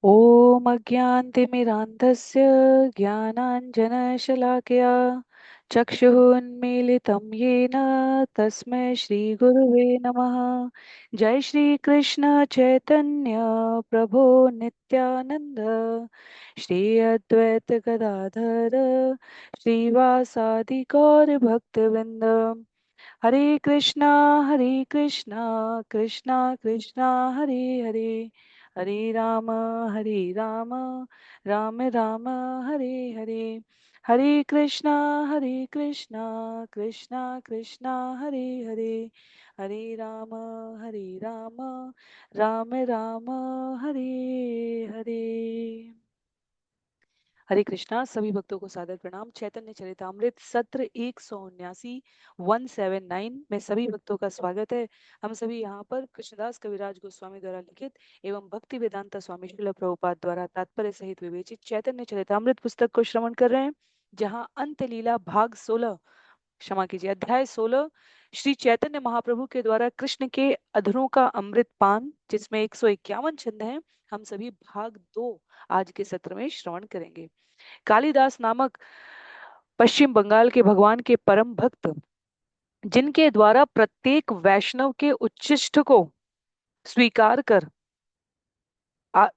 ॐ अज्ञानतिमिरान्धस्य ज्ञानाञ्जनशलाकया चक्षुरुन्मीलितं येन तस्मै श्रीगुरुवे नमः। जय श्रीकृष्ण चैतन्य प्रभो नित्यानन्द श्री अद्वैत गदाधर श्रीवासादि गौरभक्तवृन्द। हरे कृष्णा कृष्णा कृष्णा हरे हरे, हरे राम हरे राम राम राम हरे हरे। हरे कृष्णा कृष्णा कृष्णा हरे हरे, हरे राम राम राम हरे हरे। हरे कृष्णा। सभी भक्तों को सादर प्रणाम। चैतन्य चरितामृत सत्र 179 179 में सभी भक्तों का स्वागत है। हम सभी यहाँ पर कृष्णदास कविराज गोस्वामी द्वारा लिखित एवं भक्ति वेदांता स्वामी श्रील प्रभुपाद द्वारा तात्पर्य सहित विवेचित चैतन्य चरितामृत पुस्तक को श्रवण कर रहे हैं, जहाँ अंत लीला भाग 16, क्षमा कीजिए अध्याय 16, श्री चैतन्य महाप्रभु के द्वारा कृष्ण के अधरों का अमृत पान, जिसमें 151 छंद हैं, हम सभी भाग 2 आज के सत्र में श्रवण करेंगे। कालिदास नामक पश्चिम बंगाल के भगवान के परम भक्त, जिनके द्वारा प्रत्येक वैष्णव के उच्छिष्ट को स्वीकार कर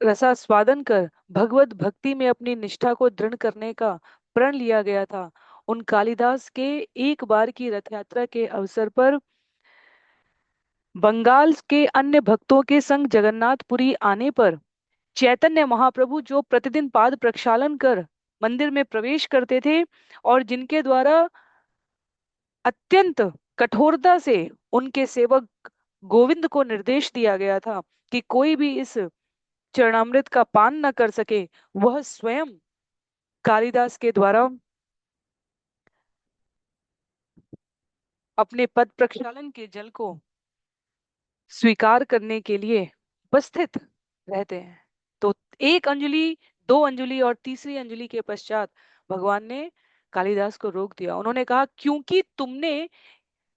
रसास्वादन कर भगवत भक्ति में अपनी निष्ठा को दृढ़ करने का प्रण लिया गया था, उन कालिदास के एक बार की रथ यात्रा के अवसर पर बंगाल के अन्य भक्तों के संग जगन्नाथपुरी आने पर चैतन्य महाप्रभु, जो प्रतिदिन पाद प्रक्षालन कर मंदिर में प्रवेश करते थे और जिनके द्वारा अत्यंत कठोरता से उनके सेवक गोविंद को निर्देश दिया गया था कि कोई भी इस चरणामृत का पान न कर सके, वह स्वयं कालिदास के द्वारा अपने पद प्रक्षालन के जल को स्वीकार करने के लिए उपस्थित रहते हैं। तो एक अंजलि, दो अंजलि और तीसरी अंजलि के पश्चात भगवान ने कालिदास को रोक दिया। उन्होंने कहा, क्योंकि तुमने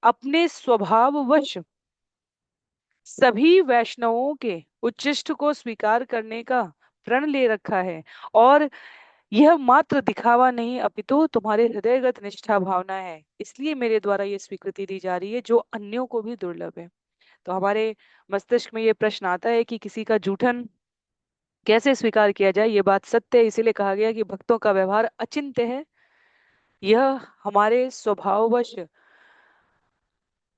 अपने स्वभाववश सभी वैष्णवों के उच्छिष्ट को स्वीकार करने का प्रण ले रखा है, और यह मात्र दिखावा नहीं अपितु तुम्हारे हृदयगत निष्ठा भावना है, इसलिए मेरे द्वारा यह स्वीकृति दी जा रही है जो अन्यों को भी दुर्लभ है। तो हमारे मस्तिष्क में ये प्रश्न आता है कि किसी का जूठन कैसे स्वीकार किया जाए। ये बात सत्य है, इसीलिए कहा गया कि भक्तों का व्यवहार अचिंत्य है। यह हमारे स्वभाववश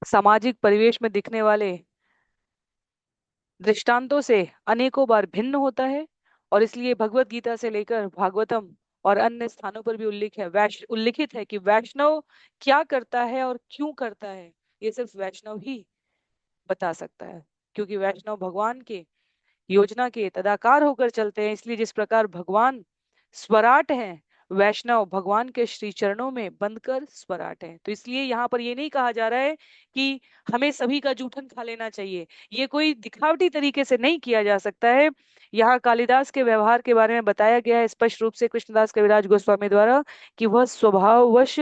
सामाजिक परिवेश में दिखने वाले दृष्टांतों से अनेकों बार भिन्न होता है, और इसलिए भगवत गीता से लेकर भागवतम और अन्य स्थानों पर भी उल्लिखित है कि वैष्णव क्या करता है और क्यों करता है, ये सिर्फ वैष्णव ही बता सकता है, क्योंकि वैष्णव भगवान के योजना के तदाकार होकर चलते हैं। इसलिए जिस प्रकार भगवान स्वराट हैं, वैष्णव भगवान के श्री चरणों में बंधकर स्वराट हैं। तो इसलिए यहाँ पर ये नहीं कहा जा रहा है कि हमें सभी का जूठन खा लेना चाहिए, ये कोई दिखावटी तरीके से नहीं किया जा सकता है। यहाँ कालिदास के व्यवहार के बारे में बताया गया है स्पष्ट रूप से कृष्णदास कविराज गोस्वामी द्वारा कि वह स्वभाववश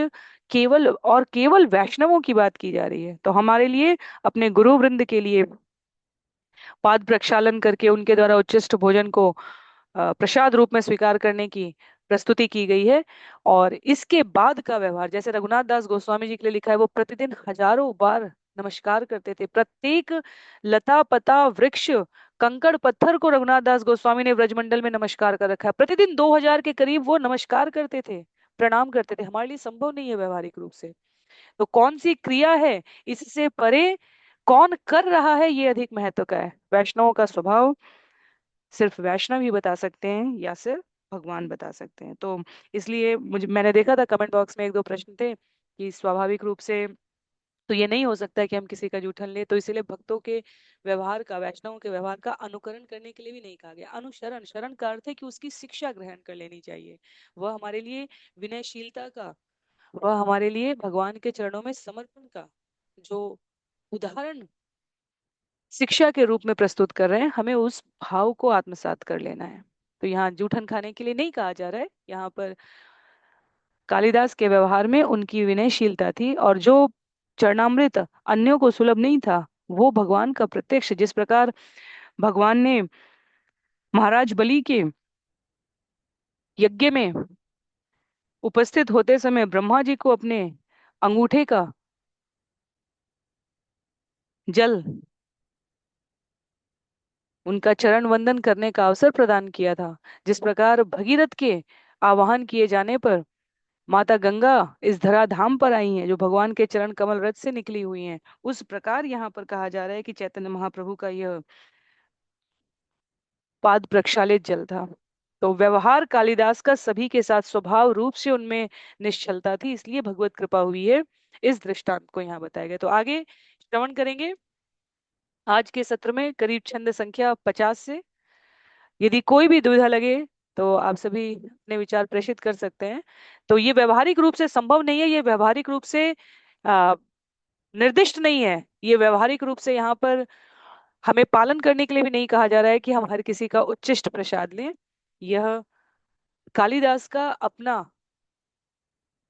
केवल और केवल वैष्णवों की बात की जा रही है। तो हमारे लिए, अपने गुरु वृंद के लिए पाद प्रक्षालन करके उनके द्वारा उच्चिष्ट भोजन को प्रसाद रूप में स्वीकार करने की प्रस्तुति की गई है। और इसके बाद का व्यवहार, जैसे रघुनाथ दास गोस्वामी जी के लिए लिखा है, वो प्रतिदिन हजारों बार नमस्कार करते थे। प्रत्येक लता पता वृक्ष कंकड़ पत्थर को रघुनाथ दास गोस्वामी ने ब्रजमंडल में नमस्कार कर रखा है। प्रतिदिन 2000 के करीब वो नमस्कार करते थे, प्रणाम करते थे। हमारे लिए संभव नहीं है व्यवहारिक रूप से। तो कौन सी क्रिया है, इससे परे कौन कर रहा है, ये अधिक महत्व का है। वैष्णवों का स्वभाव सिर्फ वैष्णव ही बता सकते हैं या सिर्फ भगवान बता सकते हैं। तो इसलिए मैंने देखा था कमेंट बॉक्स में एक दो प्रश्न थे कि स्वाभाविक रूप से तो ये नहीं हो सकता है कि हम किसी का जूठन ले, तो इसीलिए भक्तों के व्यवहार का, वैष्णवों के व्यवहार का अनुकरण करने के लिए भी नहीं कहा गया। अनुसरण, शरण का अर्थ है कि उसकी शिक्षा ग्रहण कर लेनी चाहिए। वह हमारे लिए विनयशीलता का, वह हमारे लिए भगवान के चरणों में समर्पण का जो उदाहरण शिक्षा के रूप में प्रस्तुत कर रहे हैं, हमें उस भाव को आत्मसात कर लेना है। तो यहाँ जूठन खाने के लिए नहीं कहा जा रहा है, यहाँ पर कालिदास के व्यवहार में उनकी विनयशीलता थी, और जो चरणामृत अन्यों को सुलभ नहीं था, वो भगवान का प्रत्यक्ष, जिस प्रकार भगवान ने महाराज बलि के यज्ञ में उपस्थित होते समय ब्रह्मा जी को अपने अंगूठे का जल, उनका चरण वंदन करने का अवसर प्रदान किया था। जिस प्रकार भगीरथ के आवाहन किए जाने पर माता गंगा इस धराधाम पर आई हैं, जो भगवान के चरण कमल रज से निकली हुई हैं, उस प्रकार यहाँ पर कहा जा रहा है कि चैतन्य महाप्रभु का यह पाद प्रक्षालित जल था। तो व्यवहार कालिदास का सभी के साथ स्वभाव रूप से उनमें निश्चलता थी, इसलिए भगवत कृपा हुई है। इस दृष्टांत को यहाँ बताया गया। तो आगे श्रवण करेंगे आज के सत्र में करीब छंद संख्या 50 से। यदि कोई भी दुविधा लगे तो आप सभी अपने विचार प्रेषित कर सकते हैं। तो ये व्यवहारिक रूप से संभव नहीं है, ये व्यवहारिक रूप से आ, निर्दिष्ट नहीं है। ये व्यवहारिक रूप से यहाँ पर हमें पालन करने के लिए भी नहीं कहा जा रहा है कि हम हर किसी का उच्छिष्ट प्रसाद लें। यह कालिदास का अपना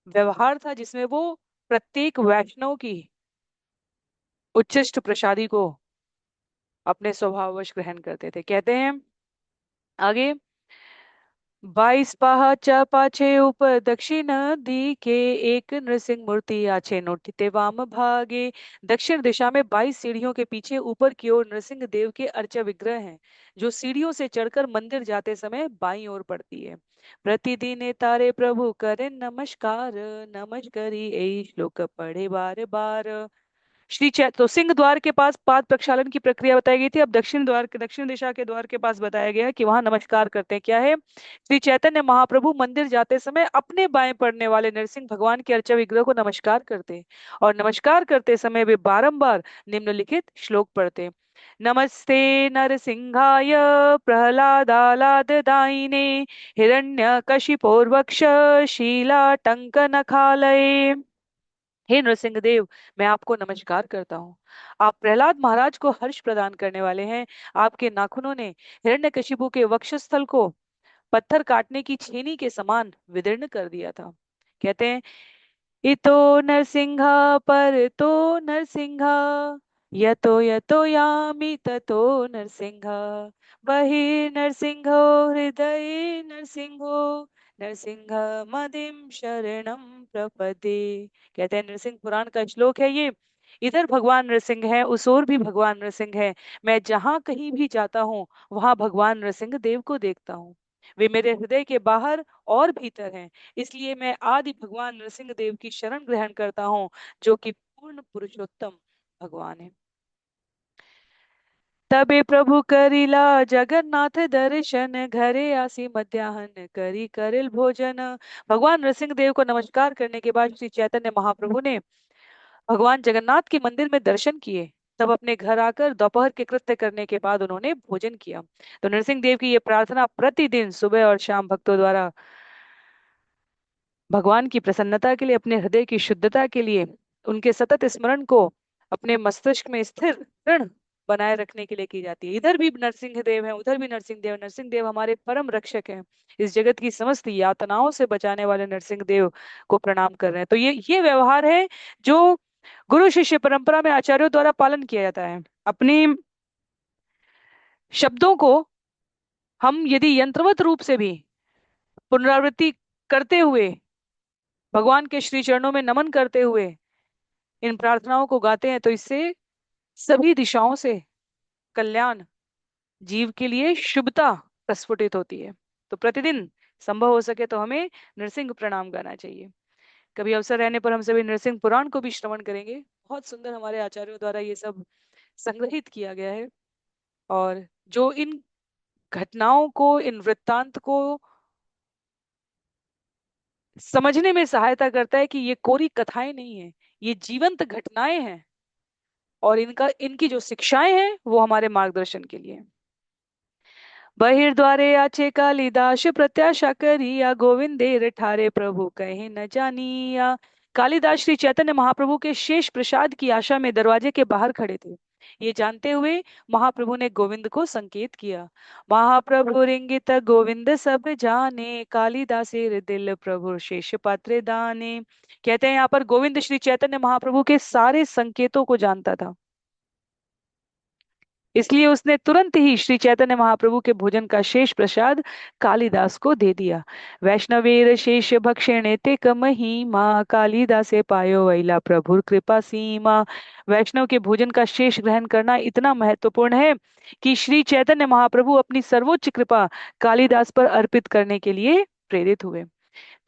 व्यवहार था, जिसमें वो प्रत्येक वैष्णव की उच्छिष्ट प्रसादी को अपने स्वभाववश ग्रहण करते थे। कहते हैं आगे, 22 पाहा चा पाछे ऊपर दक्षिण दिखे, एक नृसिंह मूर्ति आछे नोटिते वाम भागे। दक्षिण दिशा में 22 सीढ़ियों के पीछे ऊपर की ओर नृसिंह देव के अर्चा विग्रह हैं, जो सीढ़ियों से चढ़कर मंदिर जाते समय बाईं ओर पड़ती है। प्रतिदिन तारे प्रभु करे नमस्कार, नमस्करी ए श्लोक पढ़े बार बार। तो सिंह द्वार के पास पाद प्रक्षालन की प्रक्रिया बताई गई थी। अब दक्षिण दिशा के द्वार के पास बताया गया है कि वहां नमस्कार करते हैं। क्या है? श्री चैतन्य महाप्रभु मंदिर जाते समय अपने बाएं पड़ने वाले नरसिंह भगवान के अर्चा विग्रह को नमस्कार करते हैं, और नमस्कार करते समय वे बारंबार निम्नलिखित श्लोक पढ़ते: नमस्ते नरसिंहाय प्रहलादालाद दायिने, हिरण्यकशिपोर्वक्ष शीलाटंक नखालये। हे नृसिंह देव, मैं आपको नमस्कार करता हूँ। आप प्रहलाद महाराज को हर्ष प्रदान करने वाले हैं। आपके नाखूनों ने हिरण्यकशिपु के वक्षस्थल को पत्थर काटने की छेनी के समान विदीर्ण कर दिया था। कहते हैं, इतो नरसिंहा पर तो नरसिंहा, यतो यतो यामि ततो नरसिंहा, बहिर्नरसिंहो हृदये नरसिंहो, नरसिंह मदिम शरणम प्रपदे। कहते हैं, नरसिंह पुराण का श्लोक है ये। इधर भगवान नरसिंह है, उस ओर भी भगवान नरसिंह है। मैं जहां कहीं भी जाता हूँ वहां भगवान नरसिंह देव को देखता हूँ। वे मेरे हृदय के बाहर और भीतर हैं। इसलिए मैं आदि भगवान नरसिंह देव की शरण ग्रहण करता हूँ, जो कि पूर्ण पुरुषोत्तम भगवान है। तबे प्रभु करिला जगन्नाथ दर्शन, घरे आसी मध्याह्न करी करिल भोजन। भगवान नरसिंह देव को नमस्कार करने के बाद श्री चैतन्य महाप्रभु ने भगवान जगन्नाथ के मंदिर में दर्शन किए। तब अपने घर आकर दोपहर के कृत्य करने के बाद उन्होंने भोजन किया। तो नरसिंह देव की ये प्रार्थना प्रतिदिन सुबह और शाम भक्तों द्वारा भगवान की प्रसन्नता के लिए, अपने हृदय की शुद्धता के लिए, उनके सतत स्मरण को अपने मस्तिष्क में स्थिर दृढ़ बनाए रखने के लिए की जाती है। इधर भी नरसिंह देव है, उधर भी नरसिंह देव। नरसिंह देव हमारे परम रक्षक हैं, इस जगत की समस्त यातनाओं से बचाने वाले नरसिंह देव को प्रणाम कर रहे हैं। तो ये व्यवहार है जो गुरु शिष्य परंपरा में आचार्यों द्वारा पालन किया जाता है। अपनी शब्दों को हम यदि यंत्रवत रूप से भी पुनरावृत्ति करते हुए, भगवान के श्री चरणों में नमन करते हुए इन प्रार्थनाओं को गाते हैं, तो इससे सभी दिशाओं से कल्याण, जीव के लिए शुभता प्रस्फुटित होती है। तो प्रतिदिन संभव हो सके तो हमें नरसिंह प्रणाम गाना चाहिए। कभी अवसर रहने पर हम सभी नरसिंह पुराण को भी श्रवण करेंगे। बहुत सुंदर हमारे आचार्यों द्वारा ये सब संग्रहित किया गया है, और जो इन घटनाओं को, इन वृत्तांत को समझने में सहायता करता है कि ये कोरी कथाएं नहीं है, ये जीवंत घटनाएं हैं, और इनकी जो शिक्षाएं हैं वो हमारे मार्गदर्शन के लिए हैं। बहिर्द्वारे आचे कालिदास प्रत्याशा करिया, गोविंदेर ठारे प्रभु कहे न जानिया। कालिदास श्री चैतन्य महाप्रभु के शेष प्रसाद की आशा में दरवाजे के बाहर खड़े थे। ये जानते हुए महाप्रभु ने गोविंद को संकेत किया। महाप्रभु रिंगित गोविंद सब जाने, कालिदासेर दिल प्रभु शेष पात्रे दाने। कहते हैं यहाँ पर गोविंद श्री चैतन्य महाप्रभु के सारे संकेतों को जानता था। इसलिए उसने तुरंत ही श्री चैतन्य महाप्रभु के भोजन का शेष प्रसाद कालिदास को दे दिया। वैष्णवेर शेष भक्षणे ते कमही माँ कालिदासे पायो वैला प्रभुर कृपा सीमा। वैष्णव के भोजन का शेष ग्रहण करना इतना महत्वपूर्ण है कि श्री चैतन्य महाप्रभु अपनी सर्वोच्च कृपा कालिदास पर अर्पित करने के लिए प्रेरित हुए।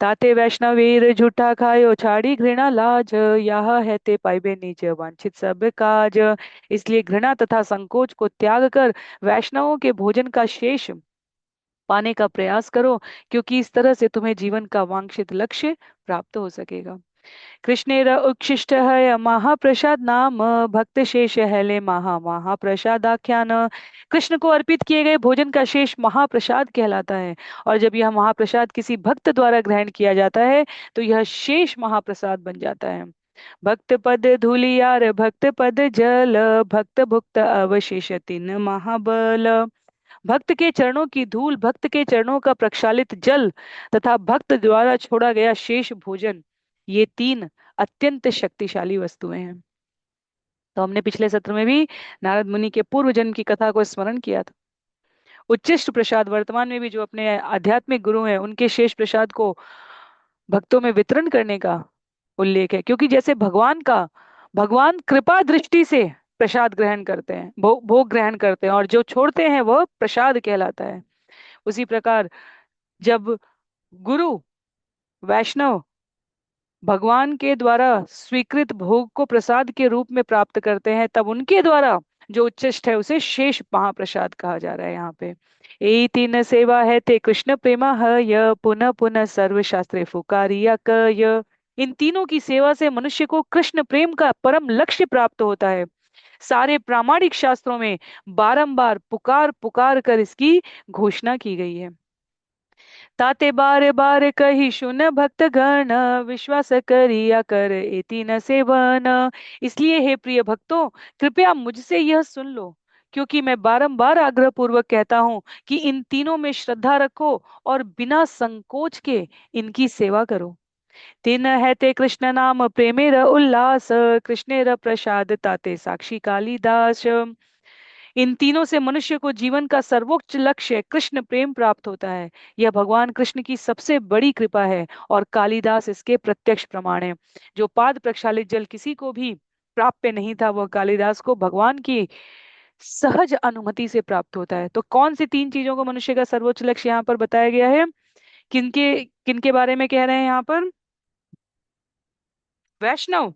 ताते वैष्णवीर झूठा खायो छाड़ी घृणा लाज, यह है ते पाइबे निज वांछित सब काज। इसलिए घृणा तथा संकोच को त्याग कर वैष्णवों के भोजन का शेष पाने का प्रयास करो, क्योंकि इस तरह से तुम्हें जीवन का वांछित लक्ष्य प्राप्त हो सकेगा। कृष्णेर उच्छिष्ट है महाप्रसाद नाम, भक्त शेष हेले महाप्रसाद आख्यान। कृष्ण को अर्पित किए गए भोजन का शेष महाप्रसाद कहलाता है, और जब यह महाप्रसाद किसी भक्त द्वारा ग्रहण किया जाता है तो यह शेष महाप्रसाद बन जाता है। भक्त पद धूलियार भक्त पद जल, भक्त भुक्त अवशेष तीन महाबल। भक्त के चरणों की धूल, भक्त के चरणों का प्रक्षालित जल तथा भक्त द्वारा छोड़ा गया शेष भोजन, ये तीन अत्यंत शक्तिशाली वस्तुएं हैं। तो हमने पिछले सत्र में भी नारद मुनि के पूर्व जन्म की कथा को स्मरण किया था। उच्चिष्ट प्रसाद वर्तमान में भी जो अपने आध्यात्मिक गुरु हैं उनके शेष प्रसाद को भक्तों में वितरण करने का उल्लेख है, क्योंकि जैसे भगवान कृपा दृष्टि से प्रसाद ग्रहण करते हैं, भोग ग्रहण करते हैं, और जो छोड़ते हैं वह प्रसाद कहलाता है। उसी प्रकार जब गुरु वैष्णव भगवान के द्वारा स्वीकृत भोग को प्रसाद के रूप में प्राप्त करते हैं, तब उनके द्वारा जो उच्चिष्ट है उसे शेष महाप्रसाद कहा जा रहा है यहाँ पे। ए तीन सेवा है ते कृष्ण प्रेमा है, य पुनः पुनः सर्व शास्त्रे फुकारिया क य। इन तीनों की सेवा से मनुष्य को कृष्ण प्रेम का परम लक्ष्य प्राप्त होता है। सारे प्रामाणिक शास्त्रों में बारंबार पुकार पुकार कर इसकी घोषणा की गई है। ताते बार बार कही सुन भक्त गण, विश्वास करिया कर एति न सेवन। इसलिए हे प्रिय भक्तों, कृपया मुझसे यह सुन लो, क्योंकि मैं बारंबार आग्रह पूर्वक कहता हूँ कि इन तीनों में श्रद्धा रखो और बिना संकोच के इनकी सेवा करो। तीन है ते कृष्ण नाम प्रेमेर उल्लास, कृष्णेर प्रसाद ताते साक्षी कालिदास। इन तीनों से मनुष्य को जीवन का सर्वोच्च लक्ष्य कृष्ण प्रेम प्राप्त होता है। यह भगवान कृष्ण की सबसे बड़ी कृपा है और कालिदास इसके प्रत्यक्ष प्रमाण है। जो पाद प्रक्षालित जल किसी को भी प्राप्य नहीं था, वह कालिदास को भगवान की सहज अनुमति से प्राप्त होता है। तो कौन सी तीन चीजों को मनुष्य का सर्वोच्च लक्ष्य यहाँ पर बताया गया है? किनके किनके बारे में कह रहे हैं यहाँ पर? वैष्णव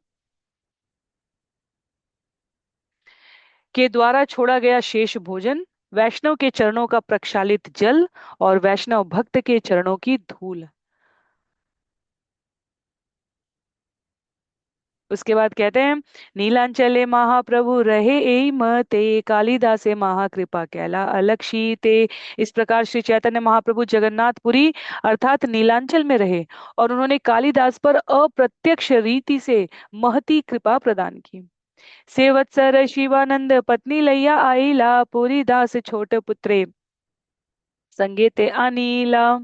के द्वारा छोड़ा गया शेष भोजन, वैष्णव के चरणों का प्रक्षालित जल, और वैष्णव भक्त के चरणों की धूल। उसके बाद कहते हैं, नीलांचले महाप्रभु रहे एई मते, कालिदासे महाकृपा कैला अलक्षीते। इस प्रकार श्री चैतन्य महाप्रभु जगन्नाथपुरी अर्थात नीलांचल में रहे और उन्होंने कालिदास पर अप्रत्यक्ष रीति से महती कृपा प्रदान की। सेवत्सर शिवानंद पत्नी लैया आईला, पुरी दास छोट पुत्रे संगे ते अनीला।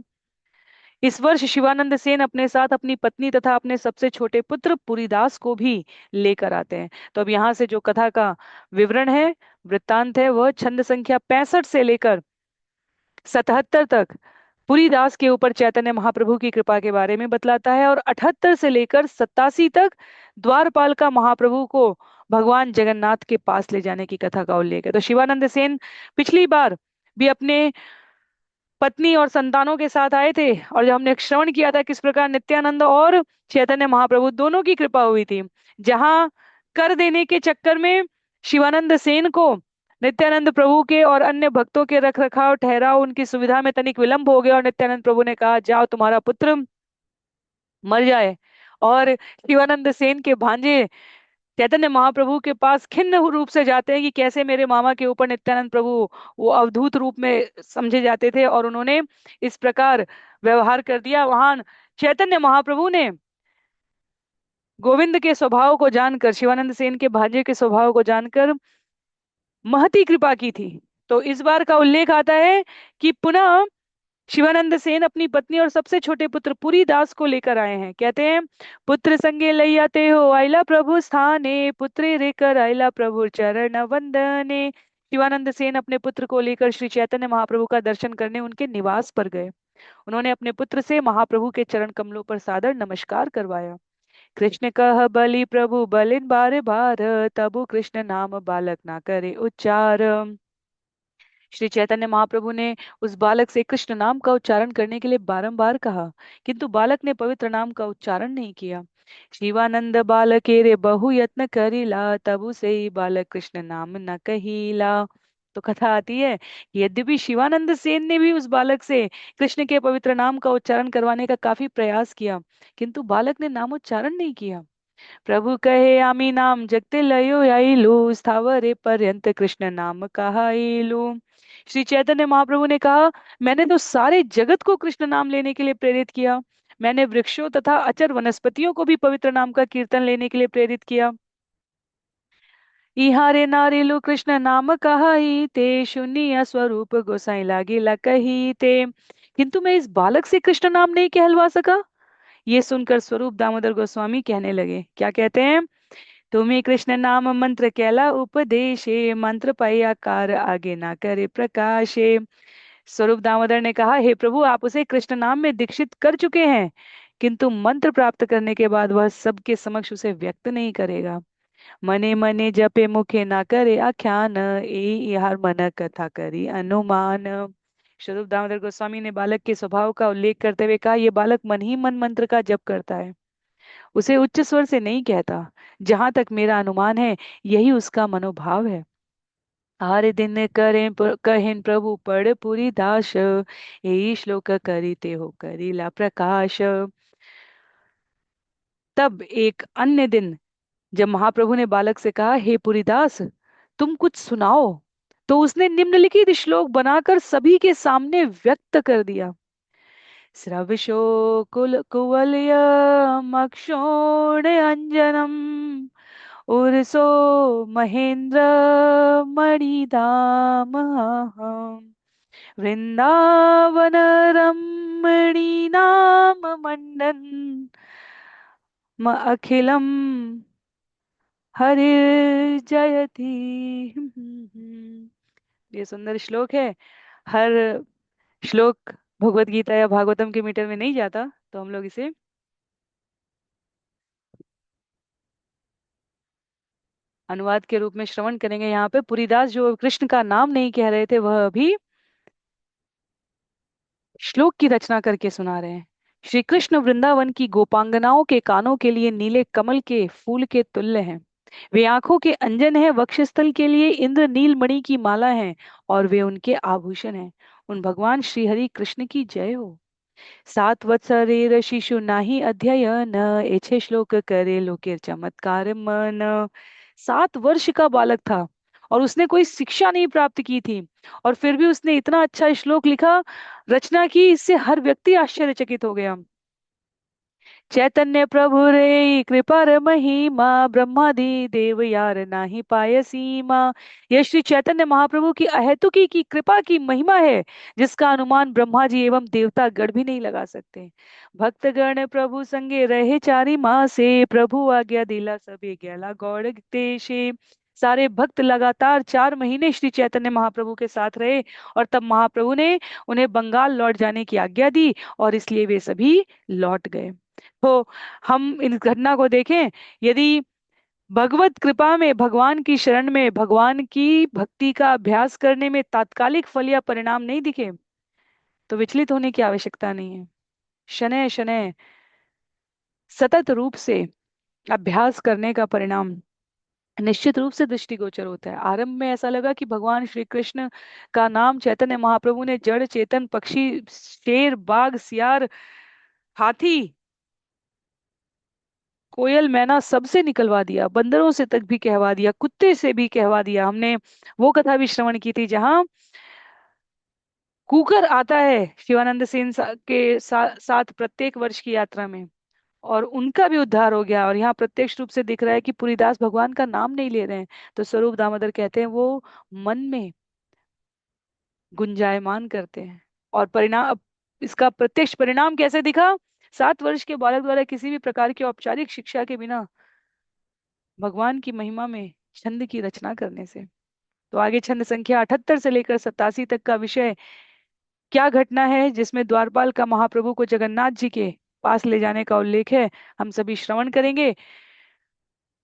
इस वर्ष शिवानंद सेन अपने साथ अपनी पत्नी तथा अपने सबसे छोटे पुत्र पुरीदास को भी लेकर आते हैं। तो अब यहाँ से जो कथा का विवरण है, वृत्तांत है, वह छंद संख्या 65 से लेकर 77 तक पुरीदास के ऊपर चैतन्य महाप्रभु की कृपा के बारे में बतलाता है, और 78 से लेकर 87 तक द्वारपाल का महाप्रभु को भगवान जगन्नाथ के पास ले जाने की कथा का उल्लेख है। तो शिवानंद सेन पिछली बार भी अपने पत्नी और संतानों के साथ आए थे, और जब हमने श्रवण किया था किस प्रकार नित्यानंद और चैतन्य महाप्रभु दोनों की कृपा हुई थी, जहां कर देने के चक्कर में शिवानंद सेन को नित्यानंद प्रभु के और अन्य भक्तों के रख रखाव ठहराव उनकी सुविधा में तनिक विलंब हो गया, और नित्यानंद प्रभु ने कहा जाओ तुम्हारा पुत्र मर जाए। और शिवानंद सेन के भांजे चैतन्य महाप्रभु के पास खिन्न रूप से जाते हैं कि कैसे मेरे मामा के ऊपर नित्यानंद प्रभु वो अवधूत रूप में समझे जाते थे, और उन्होंने इस प्रकार व्यवहार कर दिया। वहां चैतन्य महाप्रभु ने गोविंद के स्वभाव को जानकर, शिवानंद सेन के भांजे के स्वभाव को जानकर महती कृपा की थी। तो इस बार का उल्लेख आता है कि पुनः शिवानंद सेन अपनी पत्नी और सबसे छोटे पुत्र पुरी दास को लेकर आए हैं। कहते हैं, पुत्र संगे लैयाते हो आइला प्रभु स्थाने, पुत्रे रे कर आइला प्रभु चरण वंदने। शिवानंद सेन अपने पुत्र को लेकर श्री चैतन्य महाप्रभु का दर्शन करने उनके निवास पर गए। उन्होंने अपने पुत्र से महाप्रभु के चरण कमलों पर सादर नमस्कार करवाया। कृष्ण कह बलि प्रभु बलिन बार बार, तबु कृष्ण नाम बालक ना करे उच्चार। श्री चैतन्य महाप्रभु ने उस बालक से कृष्ण नाम का उच्चारण करने के लिए बारंबार कहा, किंतु बालक ने पवित्र नाम का उच्चारण नहीं किया। शिवानंद बालके रे बहु यत्न करिला, तबु से ही बालक कृष्ण नाम न कहिला। तो कथा आती है कि यद्यपि शिवानंद सेन ने भी उस बालक से कृष्ण के पवित्र नाम का उच्चारण करवाने का काफी प्रयास किया, किंतु बालक ने नामोच्चारण नहीं किया। प्रभु कहे आमी नाम जगते लयो आइलु, स्थावरे पर्यंत कृष्ण नाम कहाइलु। श्री चैतन्य महाप्रभु ने कहा, मैंने तो सारे जगत को कृष्ण नाम लेने के लिए प्रेरित किया। मैंने वृक्षों तथा अचर वनस्पतियों को भी पवित्र नाम का कीर्तन लेने के लिए प्रेरित किया। इहारे नारिलु कृष्ण नाम कहाई ते, शून्य स्वरूप गोसाई लागी कही ते, किंतु मैं इस बालक से कृष्ण नाम नहीं कहलवा सका। ये सुनकर स्वरूप दामोदर गोस्वामी कहने लगे, क्या कहते हैं? तुम्हें कृष्ण नाम मंत्र कैला उपदेशे, मंत्र पाई आकार आगे ना करे प्रकाशे। स्वरूप दामोदर ने कहा, हे प्रभु, आप उसे कृष्ण नाम में दीक्षित कर चुके हैं, किंतु मंत्र प्राप्त करने के बाद वह सबके समक्ष उसे व्यक्त नहीं करेगा। मने मने जपे मुखे ना करे आख्यान, ए हर मन कथा करी अनुमान। स्वरूप दामोदर गोस्वामी ने बालक के स्वभाव का उल्लेख करते हुए कहा, यह बालक मन ही मन मंत्र का जप करता है, उसे उच्च स्वर से नहीं कहता। जहां तक मेरा अनुमान है, यही उसका मनोभाव है। हर दिन करें कहें प्रभु पढ़ पूरी दास, यही श्लोक करीते हो करीला प्रकाश। तब एक अन्य दिन जब महाप्रभु ने बालक से कहा, हे पुरीदास, तुम कुछ सुनाओ, तो उसने निम्नलिखित श्लोक बनाकर सभी के सामने व्यक्त कर दिया। स्रविशो कुल कुवलय मक्षोण अंजनम, उर्सो महेंद्र मणिधाम, वृंदावन रमणी नाम मंडन, अखिलम हरिर्जयति। ये सुंदर श्लोक है। हर श्लोक भगवत गीता या भागवतम के मीटर में नहीं जाता, तो हम लोग इसे अनुवाद के रूप में श्रवण करेंगे। यहाँ पे पुरीदास जो कृष्ण का नाम नहीं कह रहे थे, वह अभी श्लोक की रचना करके सुना रहे हैं। श्री कृष्ण वृंदावन की गोपांगनाओं के कानों के लिए नीले कमल के फूल के तुल्य हैं। वे आंखों के अंजन है, वक्षस्थल के लिए इंद्र नीलमणि की माला है, और वे उनके आभूषण हैं। उन भगवान श्री हरि कृष्ण की जय हो। 7 वत्सरेर शिशु नाही अध्ययन, एछे श्लोक करे लोकेर चमत्कार मन। 7 वर्ष का बालक था और उसने कोई शिक्षा नहीं प्राप्त की थी, और फिर भी उसने इतना अच्छा श्लोक लिखा, रचना की, इससे हर व्यक्ति आश्चर्यचकित हो गया। चैतन्य प्रभु रे कृपा रे महिमा, ब्रह्मादि देव यार नाही पाय सीमा। यह श्री चैतन्य महाप्रभु की अहेतुकी की कृपा की महिमा है, जिसका अनुमान ब्रह्मा जी एवं देवता गण भी नहीं लगा सकते। भक्तगण प्रभु संगे रहे चारी मासे, प्रभु आज्ञा दिला सबे गैला गौड़ देशे। सारे भक्त लगातार 4 महीने श्री चैतन्य महाप्रभु के साथ रहे, और तब महाप्रभु ने उन्हें बंगाल लौट जाने की आज्ञा दी, और इसलिए वे सभी लौट गए। तो हम इस घटना को देखें, यदि भगवत कृपा में, भगवान की शरण में, भगवान की भक्ति का अभ्यास करने में तात्कालिक फल या परिणाम नहीं दिखे, तो विचलित होने की आवश्यकता नहीं है। शनय शनय सतत रूप से अभ्यास करने का परिणाम निश्चित रूप से दृष्टिगोचर होता है। आरंभ में ऐसा लगा कि भगवान श्री कृष्ण का नाम चैतन्य महाप्रभु ने जड़ चेतन पक्षी, शेर, बाघ, सियार, हाथी, कोयल, मैना सबसे निकलवा दिया, बंदरों से तक भी कहवा दिया, कुत्ते से भी कहवा दिया। हमने वो कथा भी श्रवण की थी जहां कुकर आता है शिवानंद सेन के साथ प्रत्येक वर्ष की यात्रा में, और उनका भी उद्धार हो गया। और यहाँ प्रत्यक्ष रूप से दिख रहा है कि पुरीदास भगवान का नाम नहीं ले रहे हैं। तो स्वरूप दामोदर कहते हैं वो मन में गुंजायमान करते हैं। और परिणाम, इसका प्रत्यक्ष परिणाम कैसे दिखा? 7 वर्ष के बालक द्वारा किसी भी प्रकार की औपचारिक शिक्षा के बिना भगवान की महिमा में छंद की रचना करने से। तो आगे छंद संख्या 78 से लेकर 87 तक का विषय, क्या घटना है जिसमें द्वारपाल का महाप्रभु को जगन्नाथ जी के पास ले जाने का उल्लेख है, हम सभी श्रवण करेंगे।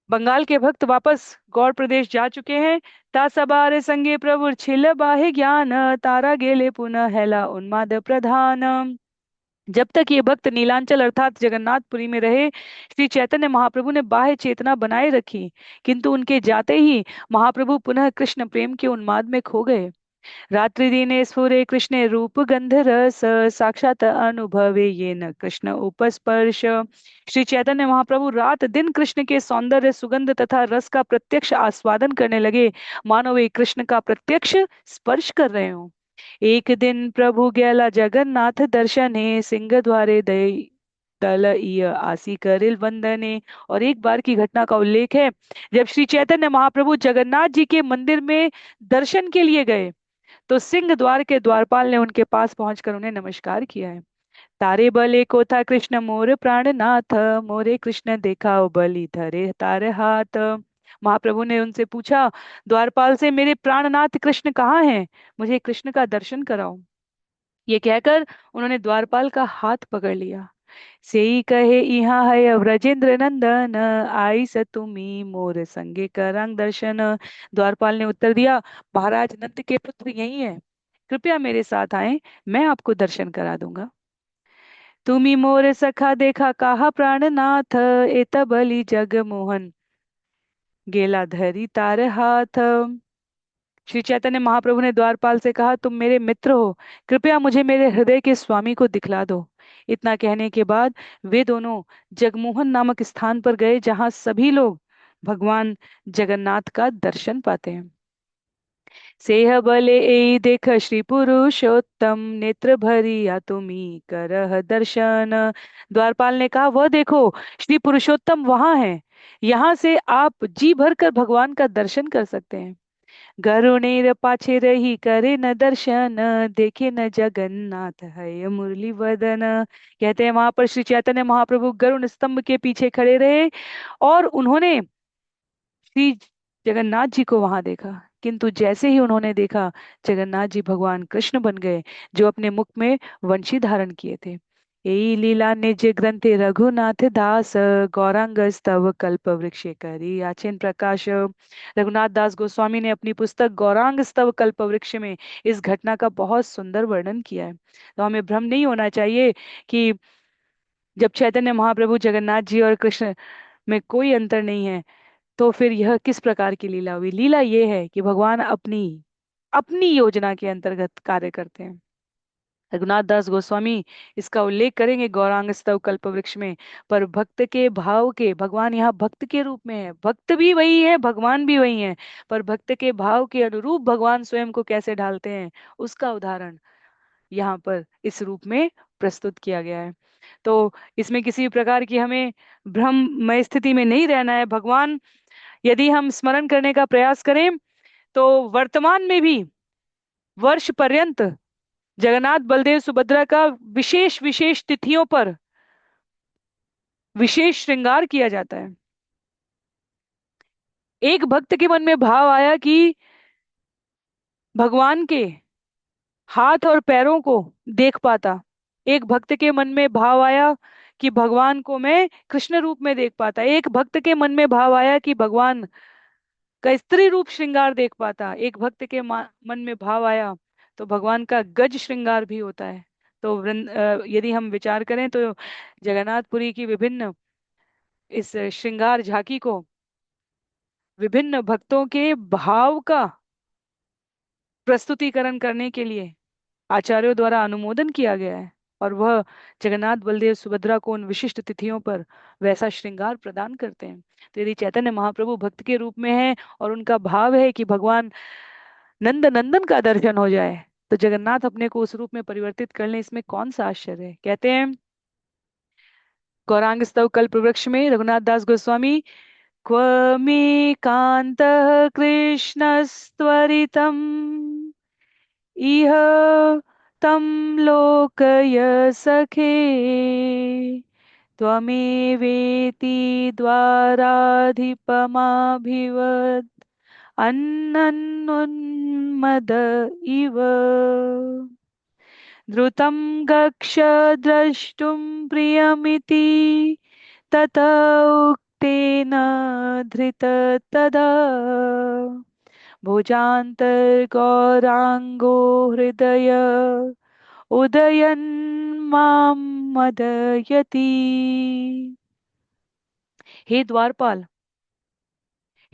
बंगाल के भक्त वापस गौड़ प्रदेश जा चुके हैं। ता सबारे संगे प्रभु छिल बाहे ज्ञान, तारा गेले पुनः हैला उन्माद प्रधान। जब तक ये भक्त नीलांचल अर्थात जगन्नाथपुरी में रहे, श्री चैतन्य महाप्रभु ने बाह्य चेतना बनाए रखी, किंतु उनके जाते ही महाप्रभु पुनः कृष्ण प्रेम के उन्माद में खो गए। रात्रि दिने स्फुरे कृष्णे रूप गंध रस, साक्षात अनुभवे ये न कृष्ण उपस्पर्श। श्री चैतन्य महाप्रभु रात दिन कृष्ण के सौंदर्य, सुगंध तथा रस का प्रत्यक्ष आस्वादन करने लगे, मानो वे कृष्ण का प्रत्यक्ष स्पर्श कर रहे हो। एक दिन प्रभु गैला जगन्नाथ दर्शने, सिंह द्वारे दय तल इय आसी करिल वंदने। और एक बार की घटना का उल्लेख है, जब श्री चैतन्य महाप्रभु जगन्नाथ जी के मंदिर में दर्शन के लिए गए, तो सिंह द्वार के द्वारपाल ने उनके पास पहुंचकर उन्हें नमस्कार किया है। तारे बले को था कृष्ण मोर प्राणनाथ, मोरे कृष्ण देखाओ बलि धरे तारे हाथ। महाप्रभु ने उनसे पूछा, द्वारपाल से, मेरे प्राणनाथ कृष्ण कहाँ हैं, मुझे कृष्ण का दर्शन कराओ। ये कहकर उन्होंने द्वारपाल का हाथ पकड़ लिया। सेई कहे इहाँ है व्रजेंद्र नंदन, आई स तुम्ही मोर संगे करांग दर्शन। द्वारपाल ने उत्तर दिया, महाराज नंद के पुत्र यही है, कृपया मेरे साथ आए, मैं आपको दर्शन करा दूंगा। तुम्ही मोर सखा देखा कहा प्राणनाथ, एत बलि जग मोहन गेला धरी तार हाथ। श्री चैतन्य महाप्रभु ने द्वारपाल से कहा, तुम मेरे मित्र हो, कृपया मुझे मेरे हृदय के स्वामी को दिखला दो। इतना कहने के बाद वे दोनों जगमोहन नामक स्थान पर गए, जहां सभी लोग भगवान जगन्नाथ का दर्शन पाते हैं। सेह बले ए देख श्री पुरुषोत्तम, नेत्र भरिया तुम्ही करह दर्शन। द्वारपाल ने कहा, वह देखो, श्री पुरुषोत्तम वहां है, यहाँ से आप जी भर कर भगवान का दर्शन कर सकते हैं। गरुणेर पाछे रही करे न दर्शन, देखे न जगन्नाथ है मुरली वदन। कहते हैं वहां पर श्री चैतन्य महाप्रभु गरुण स्तंभ के पीछे खड़े रहे और उन्होंने श्री जगन्नाथ जी को वहां देखा, किंतु जैसे ही उन्होंने देखा, जगन्नाथ जी भगवान कृष्ण बन गए, जो अपने मुख में वंशी धारण किए थे। यही लीला निज ग्रंथे रघुनाथ दास, गौरांग स्तव कल्प वृक्ष करी आचेन प्रकाश। रघुनाथ दास गोस्वामी ने अपनी पुस्तक गौरांग स्तव कल्प वृक्ष में इस घटना का बहुत सुंदर वर्णन किया है। तो हमें भ्रम नहीं होना चाहिए कि जब चैतन्य महाप्रभु जगन्नाथ जी और कृष्ण में कोई अंतर नहीं है, तो फिर यह किस प्रकार की लीला हुई। लीला ये है कि भगवान अपनी अपनी योजना के अंतर्गत कार्य करते हैं। रघुनाथ दास गोस्वामी इसका उल्लेख करेंगे गौरांग स्तव कल्प वृक्ष में। पर भक्त के भाव के, भगवान यहाँ भक्त के रूप में है, भक्त भी वही है, भगवान भी वही है, पर भक्त के भाव के अनुरूप भगवान स्वयं को कैसे ढालते हैं, उसका उदाहरण यहाँ पर इस रूप में प्रस्तुत किया गया है। तो इसमें किसी भी प्रकार की हमें भ्रममय स्थिति में नहीं रहना है। भगवान यदि हम स्मरण करने का प्रयास करें, तो वर्तमान में भी वर्ष पर्यंत जगन्नाथ बलदेव सुभद्रा का विशेष विशेष तिथियों पर विशेष श्रृंगार किया जाता है। एक भक्त के मन में भाव आया कि भगवान के हाथ और पैरों को देख पाता, एक भक्त के मन में भाव आया कि भगवान को मैं कृष्ण रूप में देख पाता, एक भक्त के मन में भाव आया कि भगवान का स्त्री रूप श्रृंगार देख पाता, एक भक्त के मन में भाव आया तो भगवान का गज श्रृंगार भी होता है। तो यदि हम विचार करें तो जगन्नाथपुरी की विभिन्न इस श्रृंगार झांकी को विभिन्न भक्तों के भाव का प्रस्तुतिकरण करने के लिए आचार्यों द्वारा अनुमोदन किया गया है, और वह जगन्नाथ बलदेव सुभद्रा को उन विशिष्ट तिथियों पर वैसा श्रृंगार प्रदान करते हैं। तो यदि चैतन्य महाप्रभु भक्त के रूप में है और उनका भाव है कि भगवान नंद नंदन का दर्शन हो जाए, तो जगन्नाथ अपने को उस रूप में परिवर्तित कर ले, इसमें कौन सा आश्चर्य है। कहते हैं गौरांग स्तव कल्प वृक्ष में रघुनाथ दास गोस्वामी, क्व मे कांत कृष्णस्त्वरितम इह तं लोकय सखे, त्वमेवेति द्वाराधिपमाभिवद अन्नन्नुन्मद इव द्रुतं गक्ष द्रष्टुं प्रियमिति तत उक्तेन धृततदा भुजान्तर्गौराङ्गो हृदय उदयन्मां मदयति। हे द्वारपाल,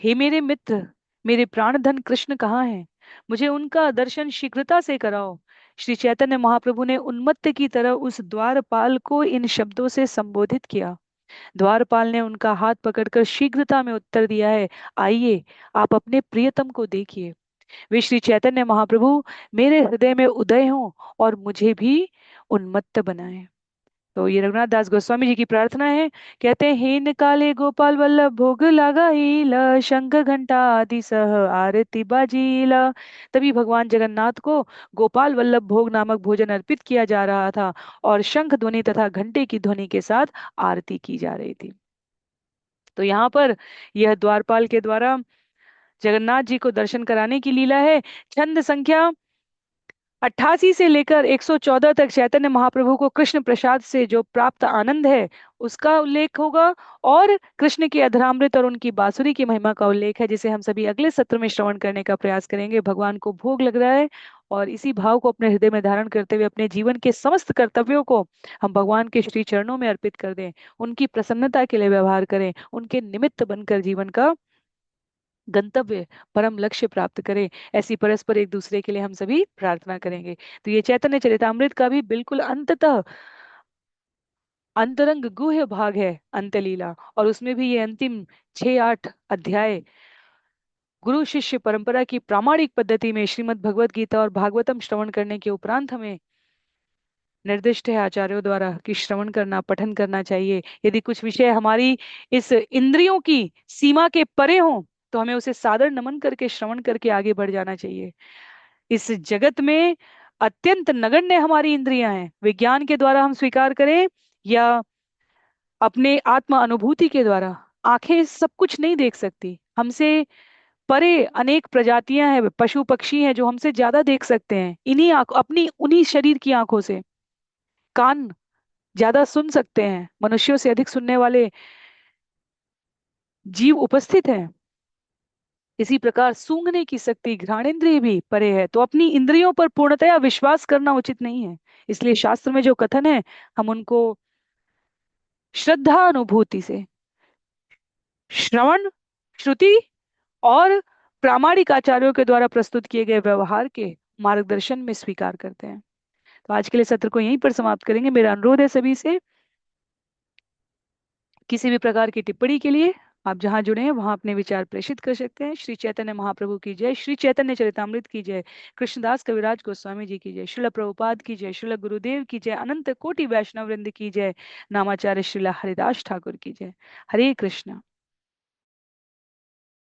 हे मेरे मित्र, मेरे प्राणधन कृष्ण कहाँ हैं? मुझे उनका दर्शन शीघ्रता से कराओ। श्री चैतन्य महाप्रभु ने उन्मत्त की तरह उस द्वारपाल को इन शब्दों से संबोधित किया। द्वारपाल ने उनका हाथ पकड़कर शीघ्रता में उत्तर दिया है, आइए, आप अपने प्रियतम को देखिए। वे श्री चैतन्य महाप्रभु मेरे हृदय में उदय हों और मुझे भी उन्मत्त बनाएं। तो ये रघुनाथ दास गोस्वामी जी की प्रार्थना है। कहते हैं, हेन काले गोपाल वल्लभ भोग लगाईला शंख घंटा आदि सह आरती बाजीला। तभी भगवान जगन्नाथ को गोपाल वल्लभ भोग नामक भोजन अर्पित किया जा रहा था और शंख ध्वनि तथा घंटे की ध्वनि के साथ आरती की जा रही थी। तो यहाँ पर यह द्वारपाल के द्वारा जगन्नाथ जी को दर्शन कराने की लीला है। छंद संख्या 88 से लेकर 114 तक चैतन्य महाप्रभु को कृष्ण प्रसाद से जो प्राप्त आनंद है उसका उल्लेख होगा, और कृष्ण के अधरामृत और उनकी बांसुरी की महिमा का उल्लेख है, जिसे हम सभी अगले सत्र में श्रवण करने का प्रयास करेंगे। भगवान को भोग लग रहा है और इसी भाव को अपने हृदय में धारण करते हुए अपने जीवन के समस्त कर्तव्यों को हम भगवान के श्री चरणों में अर्पित कर दें, उनकी प्रसन्नता के लिए व्यवहार करें, उनके निमित्त बनकर जीवन का गंतव्य परम लक्ष्य प्राप्त करें। ऐसी परस्पर एक दूसरे के लिए हम सभी प्रार्थना करेंगे। तो ये चैतन्य चरितामृत का भी बिल्कुल अंततः अंतरंग गुह्य भाग है अंतलीला, और उसमें भी ये अंतिम 6-8 अध्याय गुरु शिष्य परंपरा की प्रामाणिक पद्धति में श्रीमद् भगवत गीता और भागवतम श्रवण करने के उपरांत हमें निर्दिष्ट है आचार्यों द्वारा कि श्रवण करना, पठन करना चाहिए। यदि कुछ विषय हमारी इस इंद्रियों की सीमा के परे हों तो हमें उसे सादर नमन करके श्रवण करके आगे बढ़ जाना चाहिए। इस जगत में अत्यंत नगण्य हमारी इंद्रियां हैं, विज्ञान के द्वारा हम स्वीकार करें या अपने आत्म अनुभूति के द्वारा। आंखें सब कुछ नहीं देख सकती, हमसे परे अनेक प्रजातियां हैं, पशु पक्षी हैं जो हमसे ज्यादा देख सकते हैं इन्हीं आंख अपनी उन्हीं शरीर की आंखों से। कान ज्यादा सुन सकते हैं, मनुष्यों से अधिक सुनने वाले जीव उपस्थित हैं। इसी प्रकार सूंघने की शक्ति घ्राणेंद्रिय भी परे है, तो अपनी इंद्रियों पर पूर्णतया विश्वास करना उचित नहीं है। इसलिए शास्त्र में जो कथन है हम उनको श्रद्धा अनुभूति से, श्रवण, श्रुति और प्रामाणिक आचार्यों के द्वारा प्रस्तुत किए गए व्यवहार के मार्गदर्शन में स्वीकार करते हैं। तो आज के लिए सत्र को यहीं पर समाप्त करेंगे। मेरा अनुरोध है सभी से, किसी भी प्रकार की टिप्पणी के लिए आप जहां जुड़े हैं वहां अपने विचार प्रेषित कर सकते हैं। श्री चैतन्य महाप्रभु की जय, श्री चैतन्य चरितामृत की जय, कृष्णदास कविराज गोस्वामी जी की जय, श्रील प्रभुपाद की जय, श्रील गुरुदेव की जय, अनंत कोटि वैष्णव वृंद की जय, नामाचार्य श्रीला हरिदास ठाकुर की जय। हरे कृष्ण।